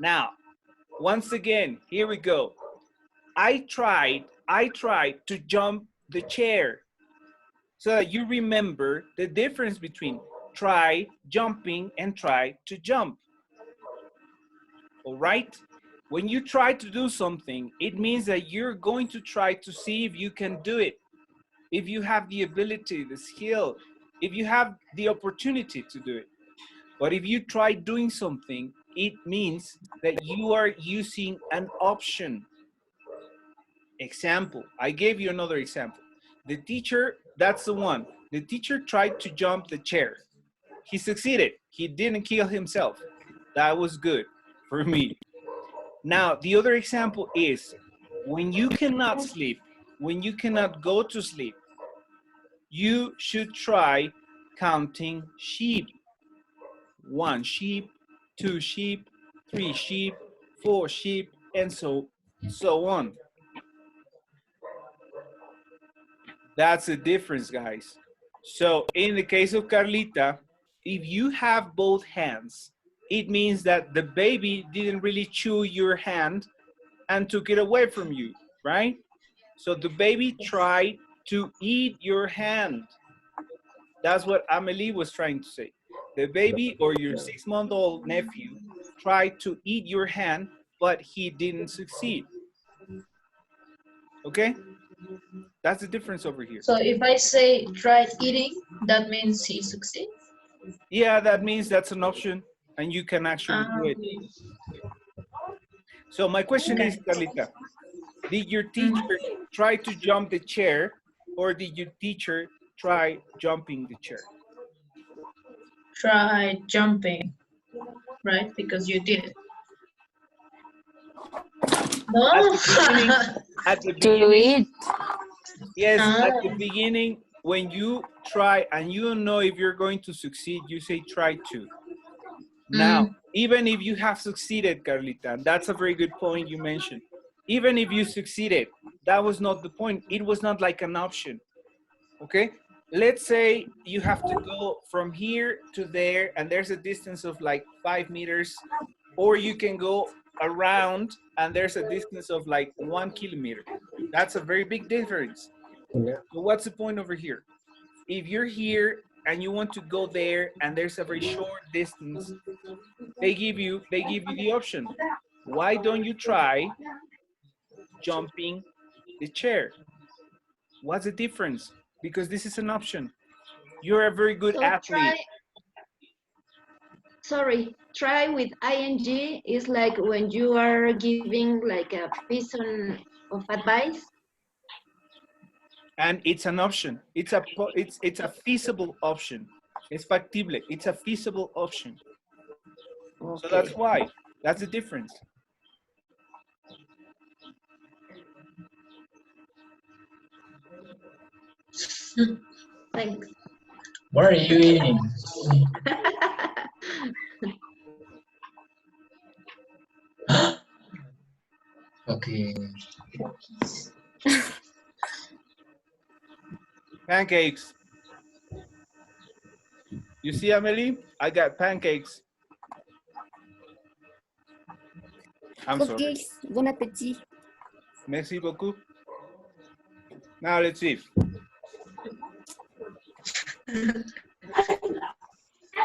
Now, once again, here we go. I tried to jump the chair. So that you remember the difference between try jumping and try to jump. All right? When you try to do something, it means that you're going to try to see if you can do it, if you have the ability, the skill, if you have the opportunity to do it. But if you try doing something, it means that you are using an option. Example, I gave you another example. The teacher, that's the one. The teacher tried to jump the chair. He succeeded. He didn't kill himself. That was good for me. Now, the other example is when you cannot sleep, when you cannot go to sleep, you should try counting sheep. 1 sheep, 2 sheep, 3 sheep, 4 sheep, and so on. That's the difference, guys. So in the case of Carlita, if you have both hands, it means that the baby didn't really chew your hand and took it away from you, right? So the baby tried to eat your hand. That's what Amelie was trying to say. The baby or your 6-month-old nephew tried to eat your hand, but he didn't succeed. Okay? That's the difference over here. So if I say try eating, that means he succeeds? Yeah, that means that's an option and you can actually do it. So my question is, Carlita, did your teacher try to jump the chair or did your teacher try jumping the chair? Try jumping, right? Because you did it. No. At the beginning, yes, Ah. at the beginning, when you try and you don't know if you're going to succeed, you say try to. Now, even if you have succeeded, Carlita, and that's a very good point you mentioned. Even if you succeeded, that was not the point. It was not like an option, okay? Let's say you have to go from here to there and there's a distance of like 5 meters, or you can go around and there's a distance of like 1 kilometer. That's a very big difference. So what's the point over here? If you're here and you want to go there and there's a very short distance, they give you the option. Why don't you try jumping the chair? What's the difference? Because this is an option. You're a very good athlete. Try with ing is like when you are giving like a piece of advice. And it's an option. It's a feasible option. It's factible. It's a feasible option. Okay. So that's why. That's the difference. Thanks. What are you eating? Okay. Pancakes. You see, Amelie? I got pancakes. I'm sorry. Bon appétit. Merci beaucoup. Now let's see.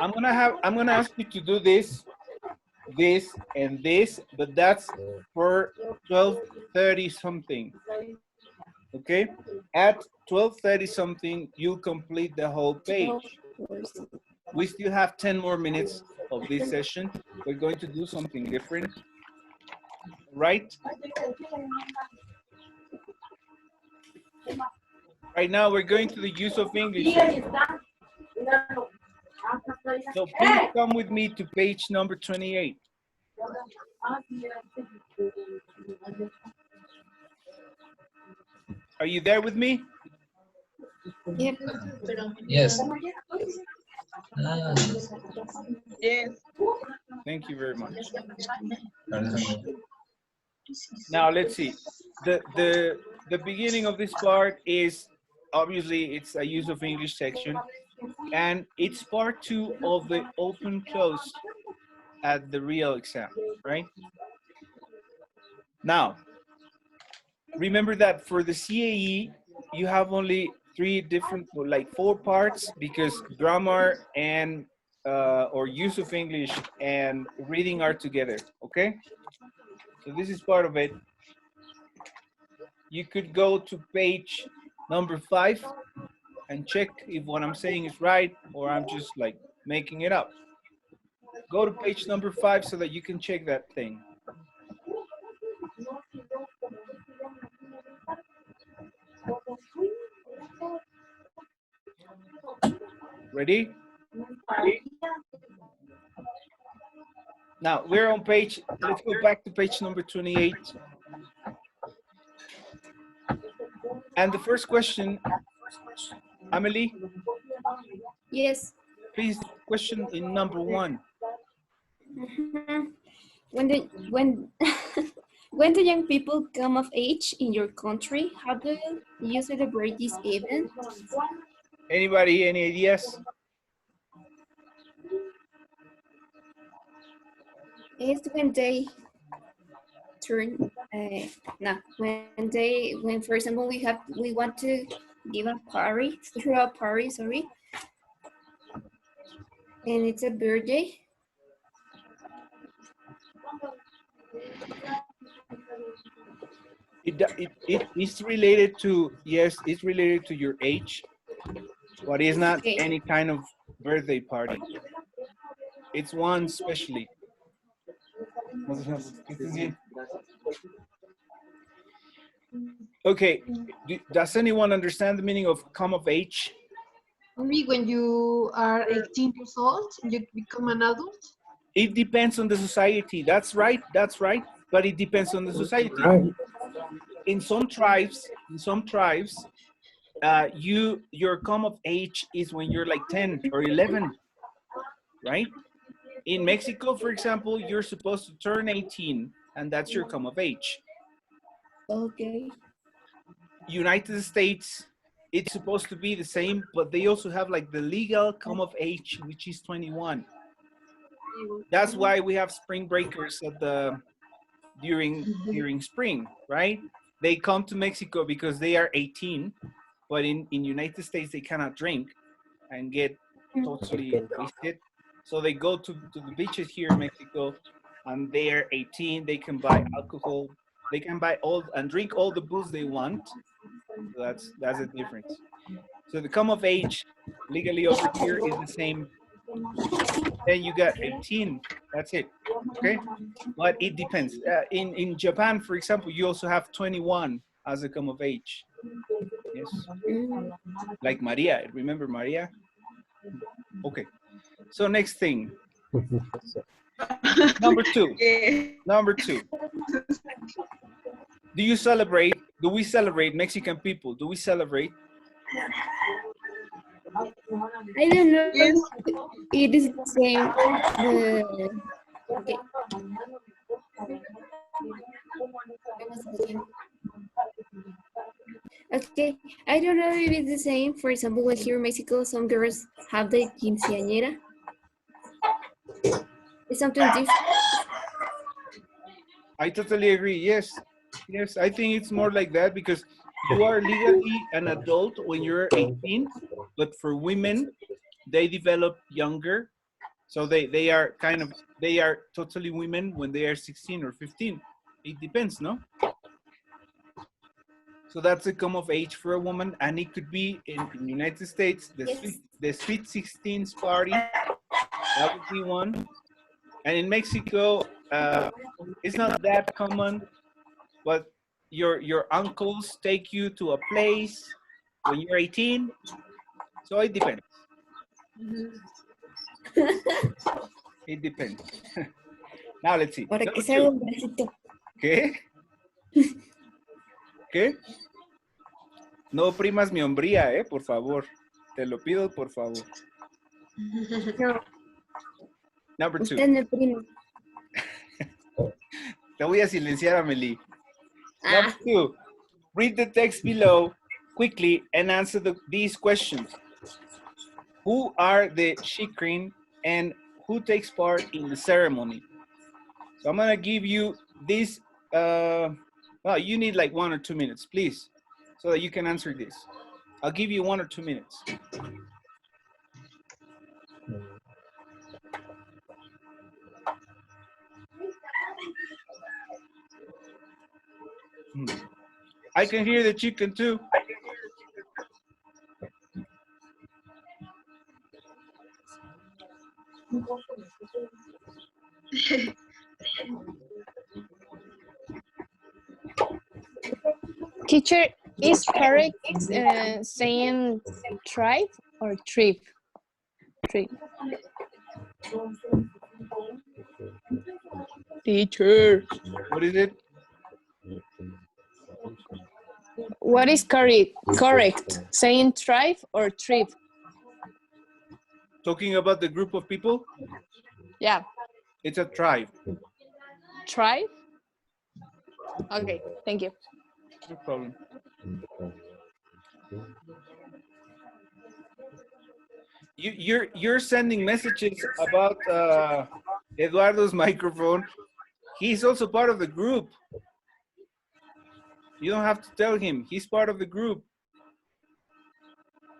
I'm gonna ask you to do this, and this, but that's for 12:30 something. Okay? At 12:30 something, you'll complete the whole page. We still have 10 more minutes of this session. We're going to do something different. Right? Right now, we're going to the use of English. So please come with me to page number 28. Are you there with me? Yep. Yes. Yes. Thank you very much. Now let's see. The beginning of this part is obviously it's a use of English section, and it's part 2 of the open close. at the real exam, right? Now, remember that for the CAE, you have only four parts because grammar and or use of English and reading are together, okay? So this is part of it. You could go to page number 5 and check if what I'm saying is right or I'm just like making it up. Go to page number 5 so that you can check that thing. Ready? Now we're on page, let's go back to page number 28. And the first question, Amelie, Yes. please, question in number 1. When the when when the young people come of age in your country, how do you celebrate this event? Anybody, any ideas? It's when they turn no when for example we want to give a party, throw a party, sorry, and it's a birthday. It is related to, yes, it's related to your age, but it's not Okay. any kind of birthday party. It's one specially. Okay, does anyone understand the meaning of come of age? Maybe when you are 18 years old, you become an adult. It depends on the society. That's right, but it depends on the society. In some tribes, your come of age is when you're like 10 or 11, right? In Mexico, for example, you're supposed to turn 18 and that's your come of age. Okay. United States, it's supposed to be the same, but they also have like the legal come of age, which is 21. That's why we have spring breakers at during spring, right? They come to Mexico because they are 18, but in United States they cannot drink and get totally wasted. So they go to the beaches here in Mexico, and they are 18. They can buy alcohol. They can buy all and drink all the booze they want. So that's the difference. So the come of age legally over here is the same. Then you got 18. That's it. Okay, but it depends. In Japan, for example, you also have 21 as a come of age. Yes, like Maria. Remember Maria? Okay. So next thing. Number 2. Number 2. Do we celebrate Mexican people? Do we celebrate? I don't know. Yes. It is the same. Okay. Okay, I don't know if it's the same. For example, when here in Mexico, some girls have the quinceañera. It's something different. I totally agree. Yes, I think it's more like that because you are legally an adult when you're 18, but for women, they develop younger. So they are totally women when they are 16 or 15. It depends, no? So that's a come of age for a woman, and it could be in the United States, the sweet 16s party, that would be one. And in Mexico, it's not that common, but your uncles take you to a place when you're 18. So it depends. It depends. Now let's see. Para que Number se haga 2. un bracito. ¿Qué? ¿Qué? No oprimas mi hombría, por favor. Te lo pido, por favor. No, Number 2. usted me primo. Te voy a silenciar, Amelie. Ah. Number 2. Read the text below quickly and answer these questions. Who are the Shikrin and who takes part in the ceremony? So I'm gonna give you this, well, you need like 1 or 2 minutes, please, so that you can answer this. I'll give you 1 or 2 minutes. I can hear the chicken too. Teacher, is correct saying tribe or trip? Trip. Teacher. What is it? What is correct? Saying tribe or trip? Talking about the group of people? Yeah. It's a tribe. Tribe? Okay, thank you. No problem. You're sending messages about Eduardo's microphone. He's also part of the group. You don't have to tell him. He's part of the group.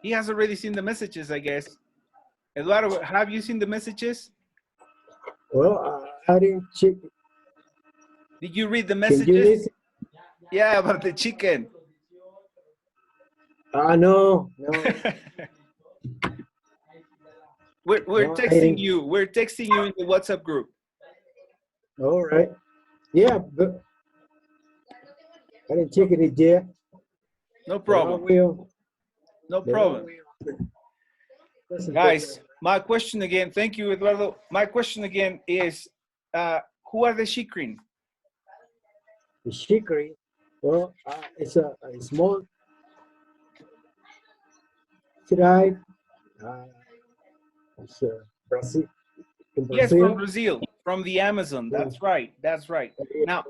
He has already seen the messages, I guess. Eduardo, have you seen the messages? Well, I didn't check. Did you read the Can messages? you listen? Yeah, about the chicken. No. We're No, I texting didn't. you. We're texting you in the WhatsApp group. All right. Yeah, but I didn't check it yet. No But I problem. will. No But I problem. will. Listen, Guys, my question again, thank you, Eduardo. My question again is, who are the Shikrin? the chicory, well, it's a small tribe. It's Brazil. In Yes, Brazil. from Brazil, from the Amazon. That's right. That's right. Now,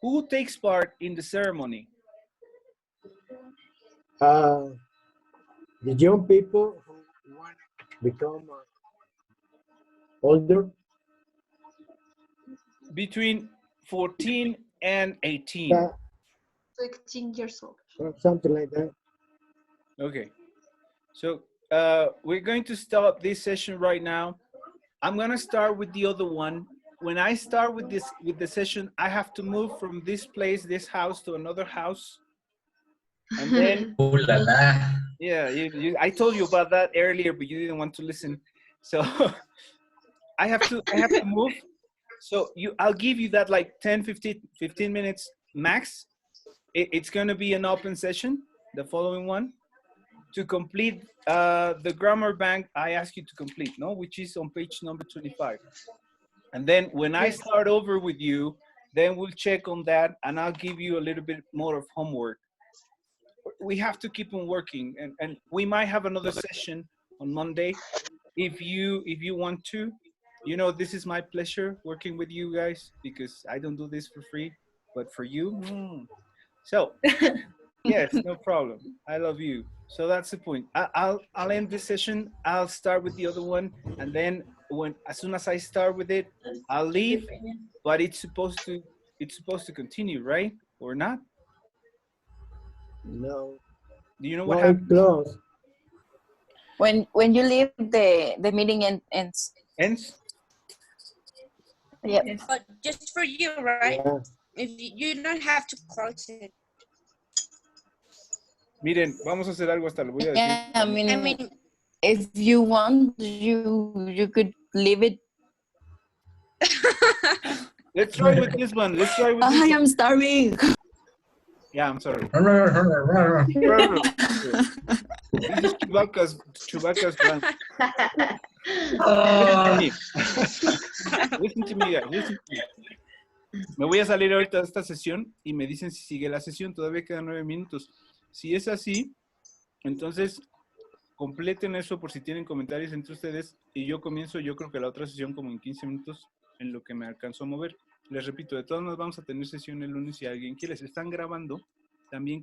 who takes part in the ceremony? The young people who want to become older. Between 14 and 18. Yeah, 16 years old. or something like that. Okay. So we're going to stop this session right now. I'm gonna start with the other one. When I start with the session, I have to move from this place, this house, to another house. And then, Ooh la la. yeah, I told you about that earlier, but you didn't want to listen. So I have to move. So I'll give you that like 10, 15 minutes max. It's gonna be an open session, the following one. To complete the grammar bank, I ask you to complete, no? Which is on page number 25. And then when I start over with you, then we'll check on that and I'll give you a little bit more of homework. We have to keep on working, and we might have another session on Monday if you want to. You know, this is my pleasure working with you guys because I don't do this for free, but for you. So yes, no problem. I love you. So that's the point. I'll end this session. I'll start with the other one, and then as soon as I start with it, I'll leave. But it's supposed to continue, right? Or not? No. Do you know No, what it's happens? close. When you leave, the meeting ends. Ends? Yep. But just for you, right? Yeah. If you don't have to close it. Miren, vamos a hacer algo, hasta lo voy a decir. Yeah, I mean, if you want, you could leave it. Let's try with this one. Let's try with this I one. am starving. Yeah, I'm sorry. This is Chewbacca's plan. Listen to me, guys. Listen to me. Me voy a salir ahorita de esta sesión y me dicen si sigue la sesión. Todavía quedan 9 minutos. Si es así, entonces completen eso por si tienen comentarios entre ustedes y yo comienzo, yo creo que la otra sesión como en 15 minutos en lo que me alcanzo a mover. Les repito, de todas maneras vamos a tener sesión el lunes si alguien quiere. Se están grabando también.